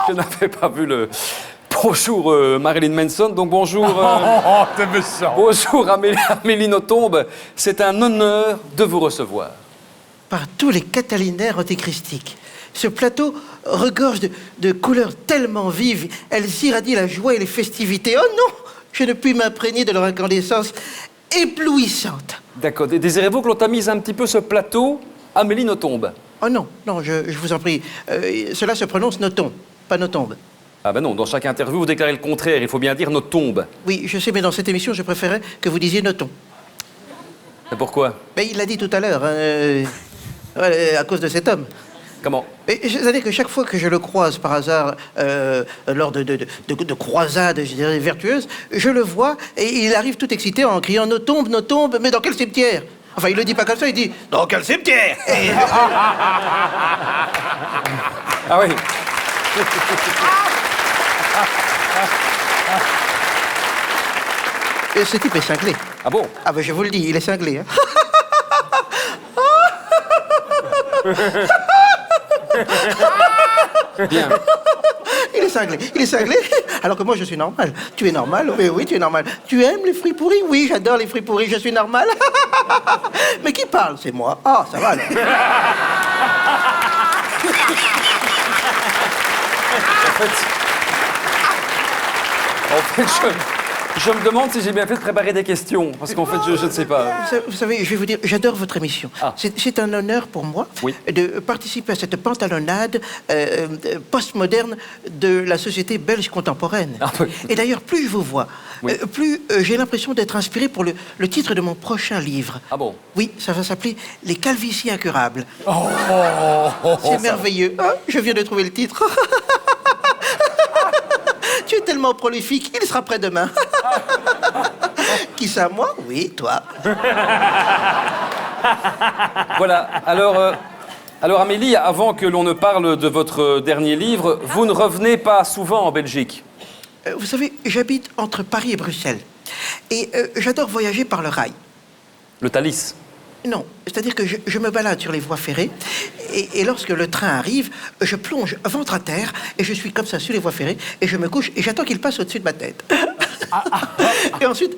Je n'avais pas vu le... Bonjour Marilyn Manson, donc bonjour... Oh, t'es méchant. Bonjour Amélie Nothomb, c'est un honneur de vous recevoir. Par tous les catalinaires antéchristiques. Ce plateau regorge de couleurs tellement vives, elles irradient la joie et les festivités. Oh non, je ne puis m'imprégner de leur incandescence éblouissante. D'accord, désirez-vous que l'on tamise un petit peu ce plateau, Amélie Nothomb? Oh non, non, je vous en prie. Cela se prononce Nothomb, pas Nothomb. Ah ben non, dans chaque interview, vous déclarez le contraire, il faut bien dire Nothomb. Oui, je sais, mais dans cette émission, je préférais que vous disiez Nothomb. Et pourquoi? Mais il l'a dit tout à l'heure, à cause de cet homme. Comment? C'est-à-dire que chaque fois que je le croise par hasard lors de croisades, je dirais, vertueuses, je le vois et il arrive tout excité en criant « Nothomb, Nothomb, mais dans quel cimetière ?» Enfin, il le dit pas comme ça, il dit « Dans quel cimetière ?» Ah oui. Et ce type est cinglé. Ah bon? Ah ben je vous le dis, il est cinglé. Hein. Bien. Il est cinglé, alors que moi je suis normal. Tu es normal? Oui, oui, tu es normal. Tu aimes les fruits pourris? Oui, j'adore les fruits pourris, je suis normal. Mais qui parle? C'est moi. Ah, ça va alors. En fait, je me demande si j'ai bien fait de préparer des questions, parce qu'en fait, je ne sais pas. Vous savez, je vais vous dire, j'adore votre émission. Ah. C'est un honneur pour moi Oui. de participer à cette pantalonnade postmoderne de la société belge contemporaine. Ah, oui. Et d'ailleurs, plus je vous vois, Oui. plus j'ai l'impression d'être inspiré pour le titre de mon prochain livre. Ah bon? Oui, ça va s'appeler « Les calvities incurables ». C'est merveilleux. Ah, je viens de trouver le titre. Tu es tellement prolifique, il sera prêt demain. Qui ça, moi? Oui, toi. Voilà, alors Amélie, avant que l'on ne parle de votre dernier livre, vous ne revenez pas souvent en Belgique. Vous savez, j'habite entre Paris et Bruxelles. Et j'adore voyager par le rail. Le Thalys. Non, c'est-à-dire que je me balade sur les voies ferrées et lorsque le train arrive, je plonge ventre à terre et je suis comme ça sur les voies ferrées et je me couche et j'attends qu'il passe au-dessus de ma tête. Et ensuite,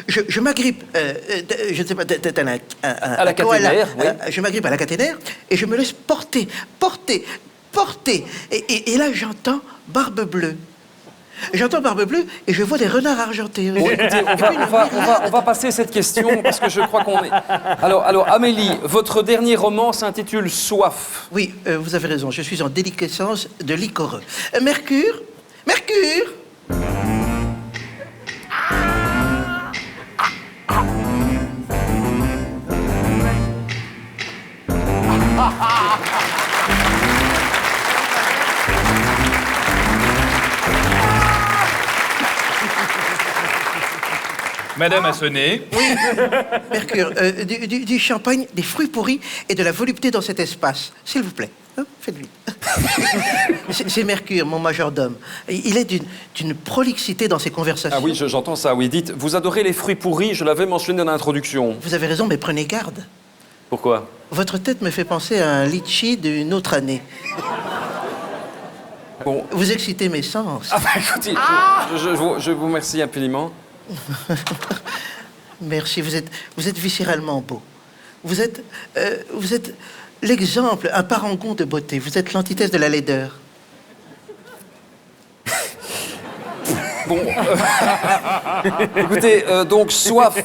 je m'agrippe, je ne sais pas, À la caténaire, oui. Je m'agrippe à la caténaire et je me laisse porter. Et là, j'entends Barbe Bleue. J'entends Barbe Bleue et je vois des renards argentés. Bon, écoutez, on va passer cette question parce que je crois qu'on est... Alors, Amélie, votre dernier roman s'intitule Soif. Oui, vous avez raison, je suis en déliquescence de liquoreux. Mercure. Madame a sonné. Mercure, du champagne, des fruits pourris et de la volupté dans cet espace. S'il vous plaît, hein, faites-lui. C'est Mercure, mon majordome. Il est d'une prolixité dans ses conversations. Ah oui, j'entends ça, oui. Dites, vous adorez les fruits pourris, je l'avais mentionné dans l'introduction. Vous avez raison, mais prenez garde. Pourquoi? Votre tête me fait penser à un litchi d'une autre année. Bon. Vous excitez mes sens. Ah bah écoutez, je vous remercie infiniment. Merci, vous êtes viscéralement beau. Vous êtes l'exemple, un parangon de beauté. Vous êtes l'antithèse de la laideur. Bon, écoutez, donc Soif,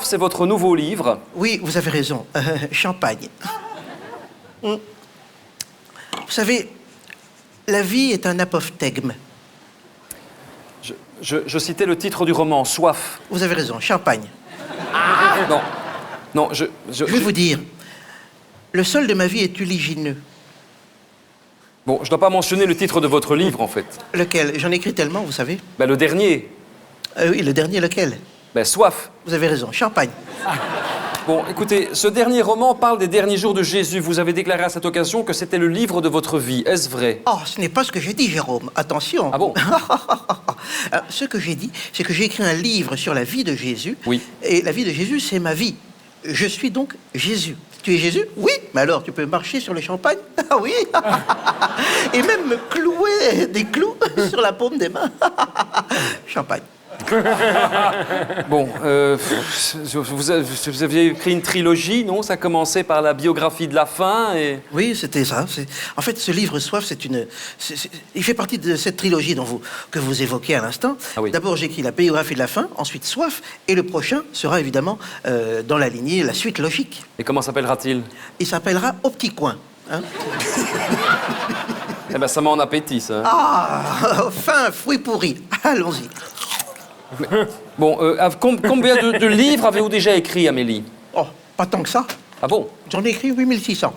c'est votre nouveau livre. Oui, vous avez raison. Champagne. Vous savez, la vie est un apophthegme. Je citais le titre du roman, Soif. Vous avez raison, champagne. Non, Je vais vous dire, le sol de ma vie est uligineux. Bon, je dois pas mentionner le titre de votre livre, en fait. Lequel? J'en ai écrit tellement, vous savez. Ben, le dernier. Oui, le dernier, lequel? Ben, Soif. Vous avez raison, champagne. Bon, écoutez, ce dernier roman parle des derniers jours de Jésus. Vous avez déclaré à cette occasion que c'était le livre de votre vie. Est-ce vrai? Oh, ce n'est pas ce que j'ai dit, Jérôme. Attention. Ah bon? Ce que j'ai dit, c'est que j'ai écrit un livre sur la vie de Jésus. Oui. Et la vie de Jésus, c'est ma vie. Je suis donc Jésus. Tu es Jésus? Oui. Mais alors, tu peux marcher sur le champagne? Ah oui. Et même me clouer des clous sur la paume des mains. Champagne. Bon, vous aviez écrit une trilogie, non? Ça commençait par la biographie de la faim et... Oui, c'était ça. En fait, ce livre Soif, il fait partie de cette trilogie que vous évoquez à l'instant. Ah oui. D'abord, j'écris la biographie de la faim, ensuite Soif, et le prochain sera évidemment dans la lignée, la suite logique. Et comment s'appellera-t-il? Il s'appellera Au Petit Coin. Hein. Eh ben, ça met en appétit, ça. Ah, faim, fruits pourris. Allons-y. Bon, combien de livres avez-vous déjà écrit, Amélie? Oh, pas tant que ça. Ah bon? J'en ai écrit 8600.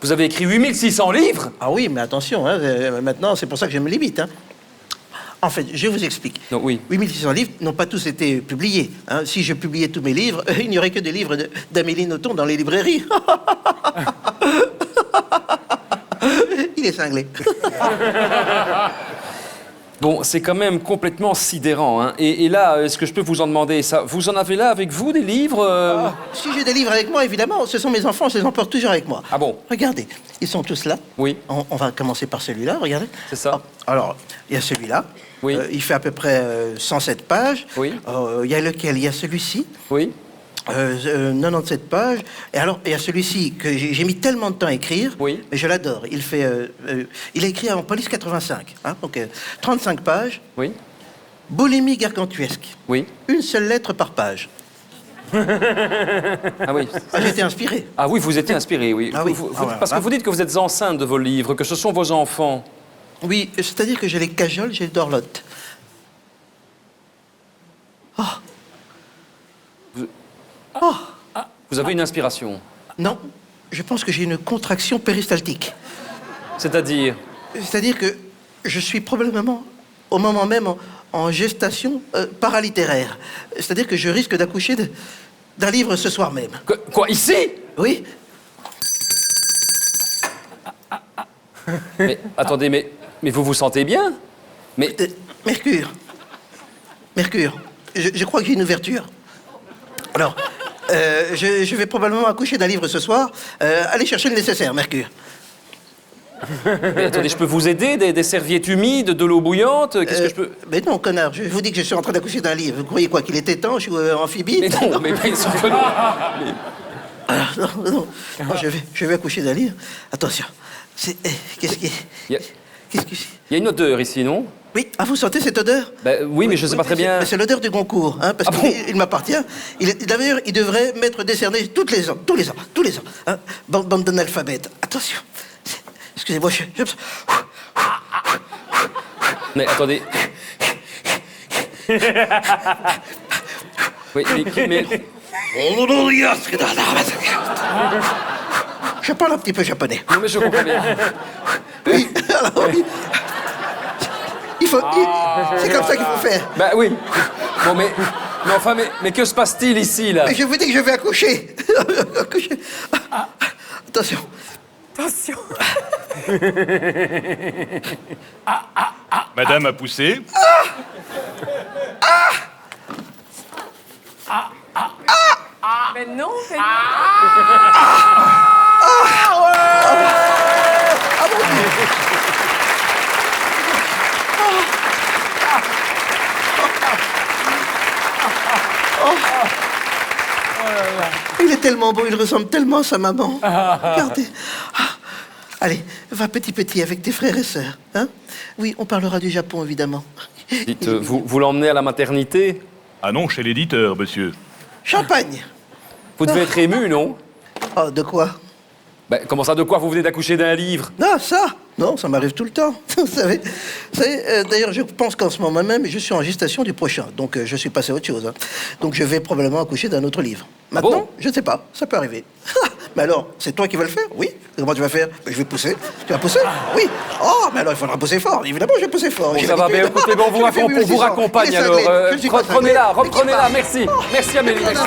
Vous avez écrit 8600 livres? Ah oui, mais attention, hein, maintenant, c'est pour ça que je me limite. Hein. En fait, je vous explique. Non, oui. 8600 livres n'ont pas tous été publiés. Hein. Si je publiais tous mes livres, il n'y aurait que des livres d'Amélie Nothomb dans les librairies. Il est cinglé. Bon, c'est quand même complètement sidérant, hein. Et là, est-ce que je peux vous en demander ça? Vous en avez là avec vous des livres Si j'ai des livres avec moi, évidemment, ce sont mes enfants, je les emporte toujours avec moi. Ah bon? Regardez, ils sont tous là. Oui. On va commencer par celui-là, regardez. C'est ça. Alors, il y a celui-là. Oui. Il fait à peu près 107 pages. Oui. Il y a lequel? Il y a celui-ci. Oui. 97 pages. Et alors, il y a celui-ci que j'ai mis tellement de temps à écrire, Oui. mais je l'adore. Il a écrit en police 85, hein, donc 35 pages. Oui. Boulimie gargantuesque. Oui. Une seule lettre par page. Ah oui. Ah, j'ai été inspiré. Ah oui, vous étiez inspiré, oui. Ah oui. Parce que vous dites que vous êtes enceinte de vos livres, que ce sont vos enfants. Oui, c'est-à-dire que je les cajole, je les dorlote. Vous avez une inspiration. Non, je pense que j'ai une contraction péristaltique. C'est-à-dire? C'est-à-dire que je suis probablement, au moment même, en gestation paralittéraire. C'est-à-dire que je risque d'accoucher d'un livre ce soir même. Quoi, ici? Oui. Mais attendez, mais vous vous sentez bien? Mais Mercure. Mercure. Je crois que j'ai une ouverture. Alors, je vais probablement accoucher d'un livre ce soir. Allez chercher le nécessaire, Mercure. Mais attendez, je peux vous aider? Des serviettes humides, de l'eau bouillante? Qu'est-ce que je peux... Mais non, connard, je vous dis que je suis en train d'accoucher d'un livre. Vous croyez quoi, qu'il est étanche ou amphibie? Mais non, mais bien sûr que non. Alors, non. Je vais accoucher d'un livre. Attention. Qu'est-ce qui... Il y a- Qu'est-ce que... Il y a une odeur ici, non? Oui, ah, vous sentez cette odeur? Ben, oui, mais je sais pas très bien. C'est l'odeur du Goncourt, hein, parce Ah bon? qu'il m'appartient. D'ailleurs, il devrait m'être décerné tous les ans. Hein, bande d'analphabètes. Attention. Excusez-moi, Mais attendez. Oui, mais... Je parle un petit peu japonais. Non, mais je comprends bien. Oui, alors, oui. C'est comme ça qu'il faut faire. Ben oui. Bon, mais enfin, mais que se passe-t-il ici, là? Mais je vous dis que je vais accoucher. Accoucher. Attention. Attention. Madame a poussé. Mais non, mais Il est tellement beau, il ressemble tellement à sa maman. Regardez. Ah. Allez, va petit avec tes frères et sœurs. Hein? Oui, on parlera du Japon, évidemment. Dites, vous l'emmenez à la maternité? Ah non, chez l'éditeur, monsieur. Champagne. Vous devez être ému, non? Oh, de quoi? Ben, comment ça, de quoi? Vous venez d'accoucher d'un livre? Ah, ça? Non, ça m'arrive tout le temps. Vous savez, d'ailleurs, je pense qu'en ce moment même, je suis en gestation du prochain. Donc, je suis passé à autre chose. Hein. Donc, je vais probablement accoucher d'un autre livre. Maintenant, bon? je ne sais pas. Ça peut arriver. Mais alors, c'est toi qui vas le faire? Oui. Comment tu vas faire? Ben, je vais pousser. Tu vas pousser? Oui. Oh, mais alors, il faudra pousser fort. Évidemment, je vais pousser fort. Bon, J'ai ça va, mais l'habitude. écoutez, bon, Je l'ai fait on vous 1600. raccompagne Il est alors. cinglé. Je ne suis pas cinglé. Reprenez-la, merci. Merci Amélie, merci.